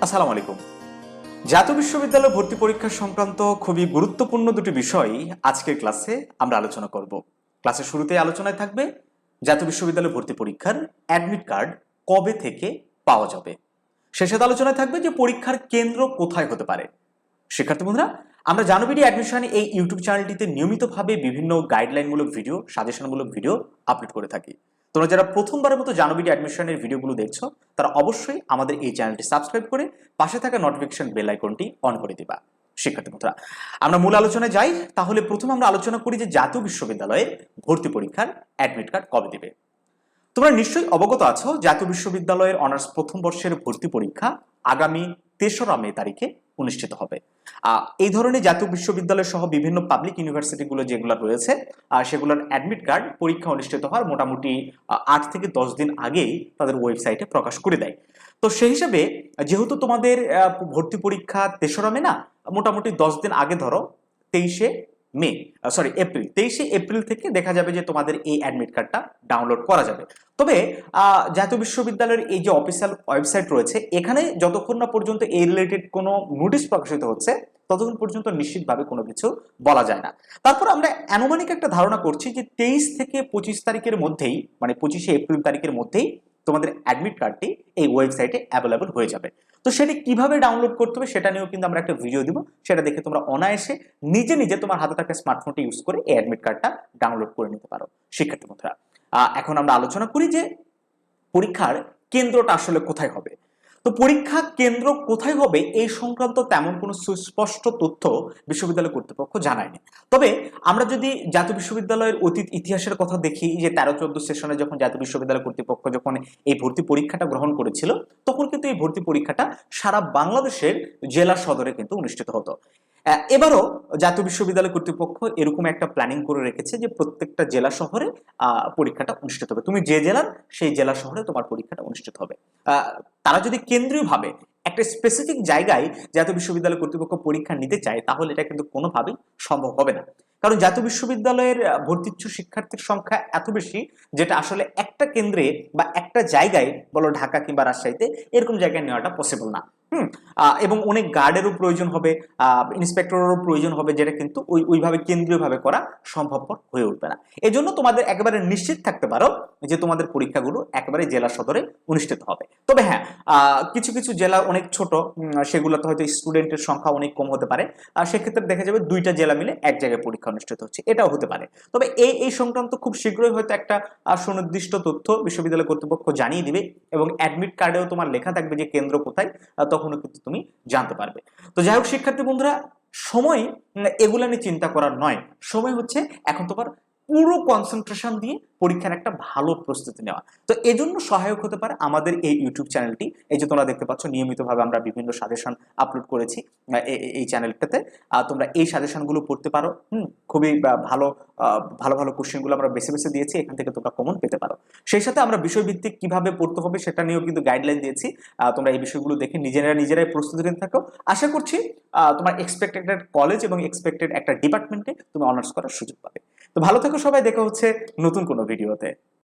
আসসালামু আলাইকুম। জাতীয় বিশ্ববিদ্যালয় ভর্তি পরীক্ষা সংক্রান্ত খুবই গুরুত্বপূর্ণ দুটি বিষয় আজকের ক্লাসে আমরা আলোচনা করব। ক্লাসের শুরুতেই আলোচনায় থাকবে জাতীয় বিশ্ববিদ্যালয় ভর্তি পরীক্ষার অ্যাডমিট কার্ড কবে থেকে পাওয়া যাবে। শেষে আলোচনায় থাকবে যে পরীক্ষার কেন্দ্র কোথায় হতে পারে। শিক্ষার্থী বন্ধুরা, আমরা জানুবিডি অ্যাডমিশন এই ইউটিউব চ্যানেলটিতে নিয়মিতভাবে বিভিন্ন গাইডলাইনমূলক ভিডিও, সাজেশনমূলক ভিডিও আপলোড করে থাকি। তোমরা যারা প্রথমবারের মতো জানুবিডি অ্যাডমিশনের ভিডিওগুলো দেখছো তারা অবশ্যই আমাদের এই চ্যানেলটি সাবস্ক্রাইব করে পাশে থাকা নোটিফিকেশন বেল আইকনটি অন করে দিবা। শিক্ষার্থী বন্ধুরা, আমরা মূল আলোচনায় যাই। তাহলে প্রথম আমরা আলোচনা করি যে জাতীয় বিশ্ববিদ্যালয়ের ভর্তি পরীক্ষার অ্যাডমিট কার্ড কবে দিবে। তোমরা নিশ্চয়ই অবগত আছো জাতীয় বিশ্ববিদ্যালয়ের অনার্স প্রথম বর্ষের ভর্তি পরীক্ষা আগামী ৩রা মে তারিখে অনুষ্ঠিত হবে। এই ধরনের জাতীয় বিশ্ববিদ্যালয় সহ বিভিন্ন পাবলিক ইউনিভার্সিটিগুলো যেগুলো রয়েছে সেগুলোর অ্যাডমিট কার্ড পরীক্ষা অনুষ্ঠিত হওয়ার মোটামুটি ৮ থেকে ১০ দিন আগেই তাদের ওয়েবসাইটে প্রকাশ করে দেয়। তো সেই হিসাবে যেহেতু তোমাদের ভর্তি পরীক্ষা ৩রা মে না, মোটামুটি ১০ দিন আগে ধরো 23শে এপ্রিল থেকে দেখা যাবে যে তোমাদের এই অ্যাডমিট কার্ডটা ডাউনলোড করা যাবে। তবে জাতীয় বিশ্ববিদ্যালয়ের এই যে অফিসিয়াল ওয়েবসাইট রয়েছে এখানে যতক্ষণ না পর্যন্ত এই রিলেটেড কোনো নোটিশ প্রকাশিত হচ্ছে ততক্ষণ পর্যন্ত নিশ্চিতভাবে কোনো কিছু বলা যায় না। তারপর আমরা আনুমানিক একটা ধারণা করছি যে 23 থেকে 25 তারিখের মধ্যেই, মানে 25শে এপ্রিল তারিখের মধ্যেই তোমাদের অ্যাডমিট কার্ডটি এই ওয়েবসাইটে অ্যাভেলেবল হয়ে যাবে। তো সেটি কিভাবে ডাউনলোড করতে হবে সেটা নিয়েও কিন্তু আমরা একটা ভিডিও দিব, সেটা দেখে তোমরা অনায়াসে নিজে নিজে তোমার হাতে থাকা স্মার্টফোনটি ইউজ করে এই অ্যাডমিট কার্ডটা ডাউনলোড করে নিতে পারো। শিক্ষার্থী বন্ধুরা, এখন আমরা আলোচনা করি যে পরীক্ষার কেন্দ্রটা আসলে কোথায় হবে। তো পরীক্ষা কেন্দ্র কোথায় হবে এই সংক্রান্ত তেমন কোনো সুস্পষ্ট তথ্য বিশ্ববিদ্যালয় কর্তৃপক্ষ জানায়নি। তবে আমরা যদি জাতীয় বিশ্ববিদ্যালয়ের অতীত ইতিহাসের কথা দেখি যে 13-14 সেশনে যখন জাতীয় বিশ্ববিদ্যালয় কর্তৃপক্ষ যখন এই ভর্তি পরীক্ষাটা গ্রহণ করেছিল তখন কিন্তু এই ভর্তি পরীক্ষাটা সারা বাংলাদেশের জেলা সদরে কিন্তু অনুষ্ঠিত হতো। এবারও জাতীয় বিশ্ববিদ্যালয় কর্তৃপক্ষ এরকম একটা প্ল্যানিং করে রেখেছে যে প্রত্যেকটা জেলা শহরে পরীক্ষাটা অনুষ্ঠিত হবে। তুমি যে জেলার সেই জেলা শহরে তোমার পরীক্ষাটা অনুষ্ঠিত হবে। তারা যদি কেন্দ্রীয়ভাবে একটা স্পেসিফিক জায়গায় জাতীয় বিশ্ববিদ্যালয় কর্তৃপক্ষ পরীক্ষা নিতে চায় তাহলে এটা কিন্তু কোনোভাবেই সম্ভব হবে না। কারণ জাতীয় বিশ্ববিদ্যালয়ের ভর্তিচ্ছু শিক্ষার্থীর সংখ্যা এত বেশি যেটা আসলে একটা কেন্দ্রে বা একটা জায়গায়, বলো ঢাকা কিংবা রাজশাহীতে, এরকম জায়গায় নেওয়াটা পসিবল না। এবং অনেক গার্ডেরও প্রয়োজন হবে, ইন্সপেক্টরেরও প্রয়োজন হবে, যেটা কিন্তু ওইভাবে কেন্দ্রীয়ভাবে করা সম্ভবপর হয়ে উঠবে না। এই জন্য তোমাদের একেবারে নিশ্চিত থাকতে পারো যে তোমাদের পরীক্ষাগুলো একেবারে জেলা সদরে অনুষ্ঠিত হবে। তবে হ্যাঁ, কিছু কিছু জেলা অনেক ছোট, সেগুলোতে হয়তো স্টুডেন্টের সংখ্যা অনেক কম হতে পারে। সেক্ষেত্রে দেখা যাবে 2টা জেলা মিলে এক জায়গায় পরীক্ষা অনুষ্ঠিত হচ্ছে, এটাও হতে পারে। তবে এই সংক্রান্ত খুব শীঘ্রই হয়তো একটা সুনির্দিষ্ট তথ্য বিশ্ববিদ্যালয় কর্তৃপক্ষ জানিয়ে দিবে এবং অ্যাডমিট কার্ডেও তোমার লেখা থাকবে যে কেন্দ্র কোথায়, তখনও কিন্তু তুমি জানতে পারবে। তো যাই হোক শিক্ষার্থী বন্ধুরা, সময় এগুলা নিয়ে চিন্তা করার নয়, সময় হচ্ছে এখন তোমার পুরো কনসেন্ট্রেশন দিয়ে পরীক্ষার একটা ভালো প্রস্তুতি নেওয়া। তো এজন্য সহায়ক হতে পারে আমাদের এই ইউটিউব চ্যানেলটি। এই যে তোমরা দেখতে পাচ্ছ নিয়মিতভাবে আমরা বিভিন্ন সাজেশন আপলোড করেছি এই চ্যানেলটাতে। তোমরা এই সাজেশনগুলো পড়তে পারো। খুবই ভালো ভালো ভালো কোশ্চেনগুলো আমরা বেছে বেছে দিয়েছি, এখান থেকে তোমরা কমন পেতে পারো। সেই সাথে আমরা বিষয়ভিত্তিক কিভাবে পড়তে হবে সেটা নিয়েও কিন্তু গাইডলাইন দিয়েছি। তোমরা এই বিষয়গুলো দেখে নিজেরাই প্রস্তুতি নিতে থাকো। আশা করছি তোমার এক্সপেক্টেড কলেজ এবং এক্সপেক্টেড একটা ডিপার্টমেন্টে তুমি অনার্স করার সুযোগ পাবে। তো ভালো থেকো সবাই, দেখা হচ্ছে নতুন কোনো ভিডিওতে।